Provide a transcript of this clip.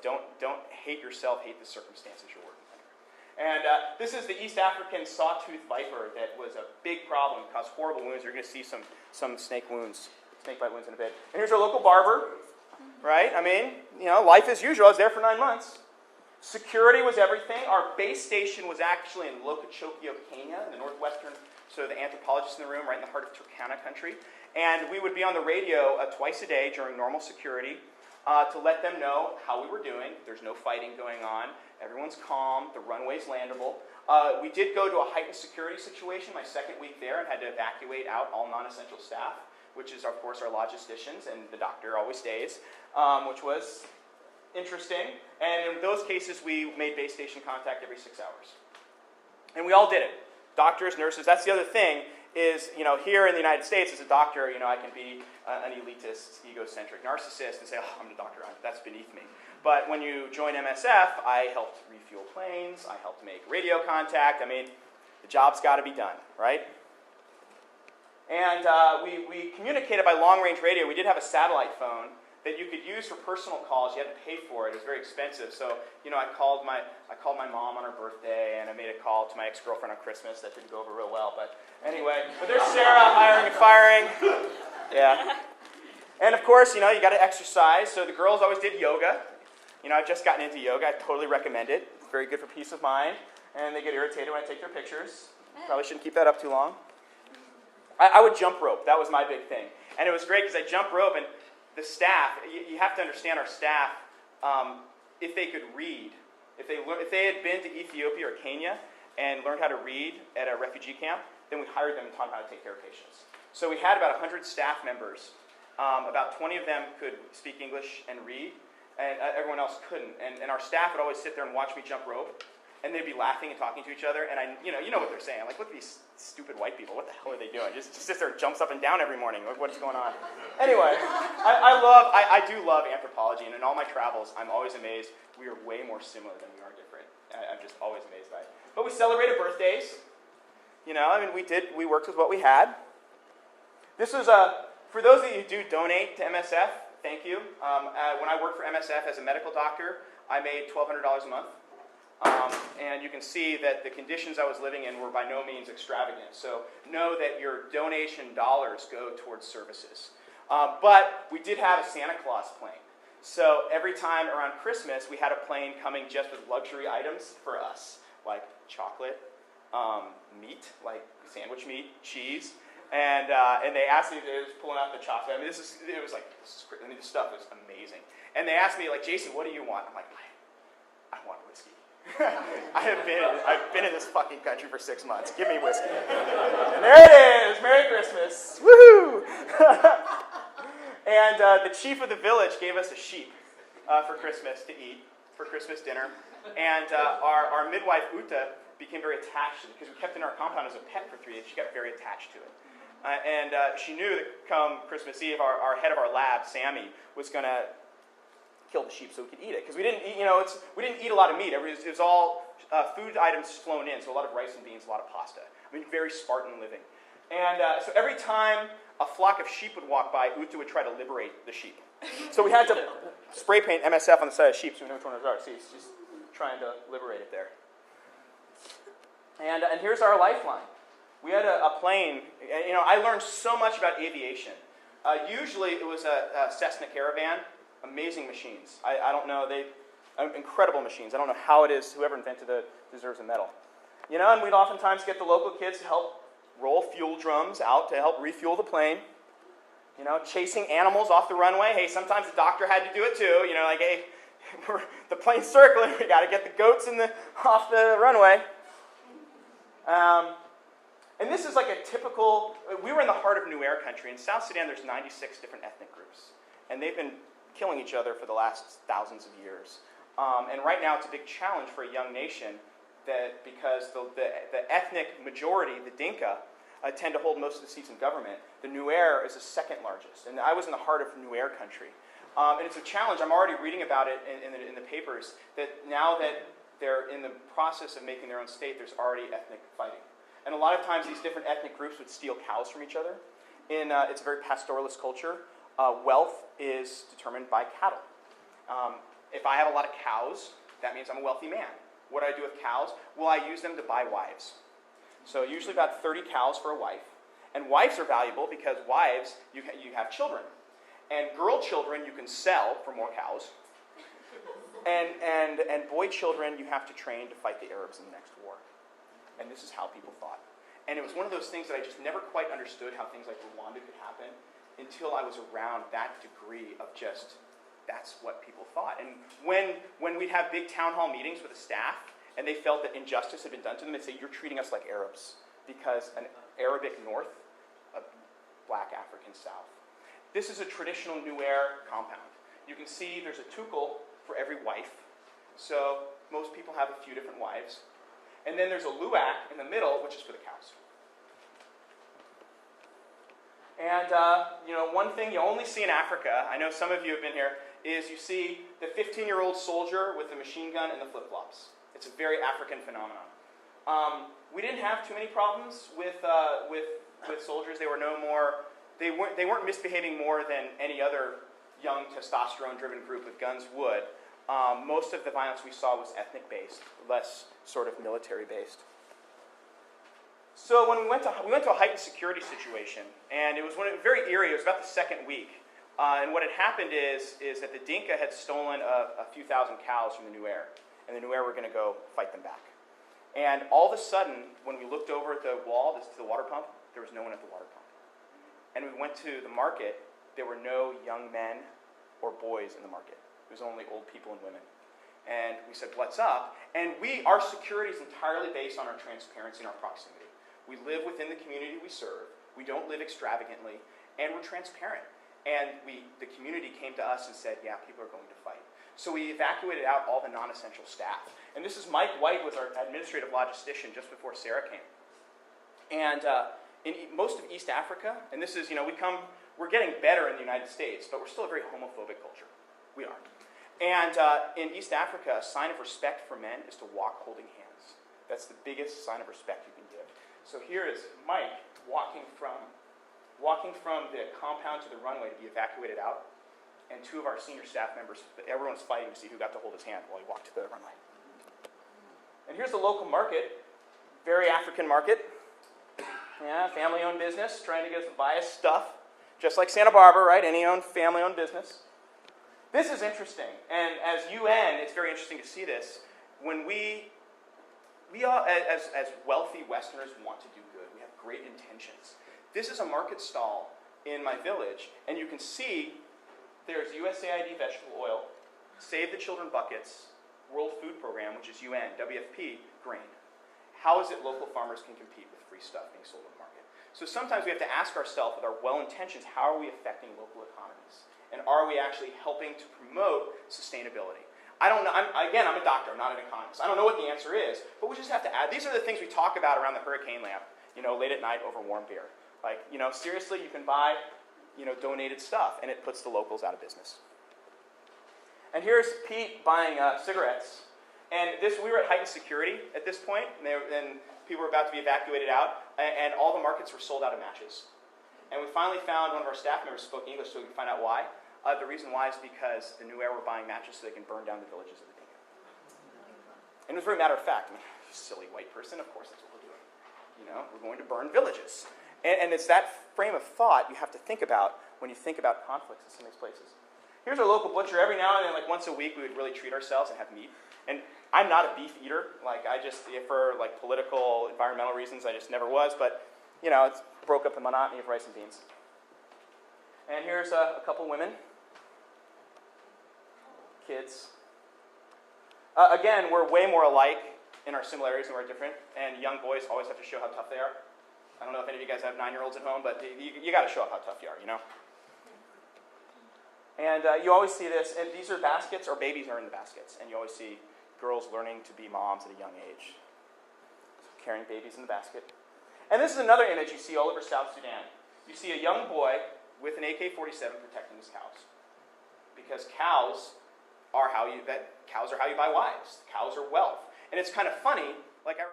Don't hate yourself, hate the circumstances you're working under. And this is the East African sawtooth viper that was a big problem, caused horrible wounds. You're going to see some snake bite wounds in a bit. And here's our local barber, right? I mean, life as usual. I was there for 9 months. Security was everything. Our base station was actually in Lokichokio, Kenya, in the northwestern, so the anthropologists in the room, right in the heart of Turkana country. And we would be on the radio twice a day during normal security to let them know how we were doing. There's no fighting going on. Everyone's calm. The runway's landable. We did go to a heightened security situation my second week there and had to evacuate out all non-essential staff, which is, of course, our logisticians, and the doctor always stays, which was interesting. And in those cases, we made base station contact every 6 hours. And we all did it. Doctors, nurses. That's the other thing is, here in the United States, as a doctor, I can be an elitist, egocentric narcissist and say, oh, I'm a doctor, that's beneath me. But when you join MSF, I helped refuel planes, I helped make radio contact. I mean, the job's got to be done, right? And we communicated by long-range radio. We did have a satellite phone that you could use for personal calls. You had to pay for it. It was very expensive. So, I called my mom on her birthday, and I made a call to my ex-girlfriend on Christmas. That didn't go over real well, but anyway. But there's Sarah hiring and firing. Yeah. And of course, you got to exercise. So the girls always did yoga. I've just gotten into yoga. I totally recommend it. It's very good for peace of mind. And they get irritated when I take their pictures. Probably shouldn't keep that up too long. I would jump rope. That was my big thing. And it was great because I jump rope, and the staff, you have to understand our staff, if they could read, if they had been to Ethiopia or Kenya and learned how to read at a refugee camp, then we hired them and taught them how to take care of patients. So we had about 100 staff members. About 20 of them could speak English and read, and everyone else couldn't. And our staff would always sit there and watch me jump rope, and they'd be laughing and talking to each other, and you know what they're saying. I'm like, look at these stupid white people. What the hell are they doing? Just sits there and jumps up and down every morning. What's going on? Anyway, I do love anthropology, and in all my travels, I'm always amazed. We are way more similar than we are different. I'm just always amazed by it. But we celebrated birthdays. We worked with what we had. This was for those of you who do donate to MSF, thank you. When I worked for MSF as a medical doctor, I made $1,200 a month. And you can see that the conditions I was living in were by no means extravagant. So know that your donation dollars go towards services. But we did have a Santa Claus plane. So every time around Christmas, we had a plane coming just with luxury items for us, like chocolate, meat, like sandwich meat, cheese. And they asked me, they was pulling out the chocolate. I mean, this stuff was amazing. And they asked me, like, Jason, what do you want? I'm like, I want whiskey. I've been in this fucking country for 6 months. Give me whiskey. And there it is. Merry Christmas. Woohoo! And the chief of the village gave us a sheep for Christmas to eat, for Christmas dinner. And our midwife, Uta, became very attached to it because we kept it in our compound as a pet for 3 days. She got very attached to it. And she knew that come Christmas Eve, our head of our lab, Sammy, was going to kill the sheep so we could eat it. Because we didn't eat, we didn't eat a lot of meat. It was all food items flown in, so a lot of rice and beans, a lot of pasta. I mean, very Spartan living. And so every time a flock of sheep would walk by, Uta would try to liberate the sheep. So we had to spray paint MSF on the side of the sheep so we knew which one was ours. See, it's just trying to liberate it there. And here's our lifeline. We had a plane. I learned so much about aviation. Usually it was a Cessna Caravan. Amazing machines. I don't know. Incredible machines. I don't know how it is. Whoever invented it deserves a medal. And we'd oftentimes get the local kids to help roll fuel drums out to help refuel the plane. Chasing animals off the runway. Hey, sometimes the doctor had to do it too. Hey, the plane's circling. We got to get the goats off the runway. And this is like a typical, we were in the heart of Nuer country. In South Sudan, there's 96 different ethnic groups. And they've been killing each other for the last thousands of years. And right now, it's a big challenge for a young nation because the ethnic majority, the Dinka, tend to hold most of the seats in government. The Nuer is the second largest. And I was in the heart of Nuer country. And it's a challenge. I'm already reading about it in the papers, that now that they're in the process of making their own state, there's already ethnic fighting. And a lot of times these different ethnic groups would steal cows from each other. It's a very pastoralist culture. Wealth is determined by cattle. If I have a lot of cows, that means I'm a wealthy man. What do I do with cows? Well, I use them to buy wives. So usually about 30 cows for a wife. And wives are valuable because wives, you have children. And girl children you can sell for more cows. And boy children you have to train to fight the Arabs in the next war. And this is how people thought. And it was one of those things that I just never quite understood how things like Rwanda could happen until I was around that degree of just, that's what people thought. And when we'd have big town hall meetings with the staff, and they felt that injustice had been done to them, they'd say, you're treating us like Arabs, because an Arabic north, a black African south. This is a traditional Nuer compound. You can see there's a tukul for every wife. So most people have a few different wives. And then there's a luwak in the middle, which is for the cows. And one thing you only see in Africa, I know some of you have been here, is you see the 15-year-old soldier with the machine gun and the flip-flops. It's a very African phenomenon. We didn't have too many problems with soldiers. They weren't misbehaving more than any other young testosterone-driven group with guns would. Most of the violence we saw was ethnic-based, less sort of military-based. So when we went to a heightened security situation, and it was very eerie. It was about the second week, and what had happened is that the Dinka had stolen a few thousand cows from the Nuer, and the Nuer were going to go fight them back. And all of a sudden, when we looked over at the wall to the water pump, there was no one at the water pump. And we went to the market. There were no young men or boys in the market. It was only old people and women. And we said, what's up? And our security is entirely based on our transparency and our proximity. We live within the community we serve. We don't live extravagantly. And we're transparent. And the community came to us and said, yeah, people are going to fight. So we evacuated out all the non-essential staff. And this is Mike White, was our administrative logistician just before Sarah came. And in most of East Africa, and this is, we're getting better in the United States, but we're still a very homophobic culture. We are. And in East Africa, a sign of respect for men is to walk holding hands. That's the biggest sign of respect you can give. So here is Mike walking from the compound to the runway to be evacuated out, and two of our senior staff members, everyone's fighting to see who got to hold his hand while he walked to the runway. And here's the local market, very African market. Yeah, family-owned business, trying to get us to buy us stuff, just like Santa Barbara, right? Any family-owned business. This is interesting, and as UN, it's very interesting to see this. When we all, as wealthy Westerners, want to do good. We have great intentions. This is a market stall in my village, and you can see there's USAID vegetable oil, Save the Children buckets, World Food Program, which is UN, WFP, grain. How is it local farmers can compete with free stuff being sold in the market? So sometimes we have to ask ourselves, with our well-intentions, how are we affecting local economies? And are we actually helping to promote sustainability? I don't know. I'm a doctor. I'm not an economist. I don't know what the answer is, but we just have to add. These are the things we talk about around the hurricane lamp, late at night over warm beer. Like, seriously, you can buy, donated stuff, and it puts the locals out of business. And here's Pete buying cigarettes. And we were at heightened security at this point, and people were about to be evacuated out, and all the markets were sold out of matches. And we finally found one of our staff members spoke English, so we could find out why. The reason why is because the Nuer were buying matches so they can burn down the villages of the Dinka. And it was very matter of fact. Silly white person, of course that's what we're doing. We're going to burn villages. And it's that frame of thought you have to think about when you think about conflicts in some of these places. Here's our local butcher. Every now and then, like once a week, we would really treat ourselves and have meat. And I'm not a beef eater. For political, environmental reasons, I just never was. But, it broke up the monotony of rice and beans. And here's a couple women. Kids. Again, we're way more alike in our similarities than we're different. And young boys always have to show how tough they are. I don't know if any of you guys have 9-year-olds at home, but you got to show up how tough you are, And you always see this, and these are baskets, or babies are in the baskets, and you always see girls learning to be moms at a young age, carrying babies in the basket. And this is another image you see all over South Sudan. You see a young boy with an AK-47 protecting his cows, because cows are how you buy wives. Cows are wealth, and it's kind of funny.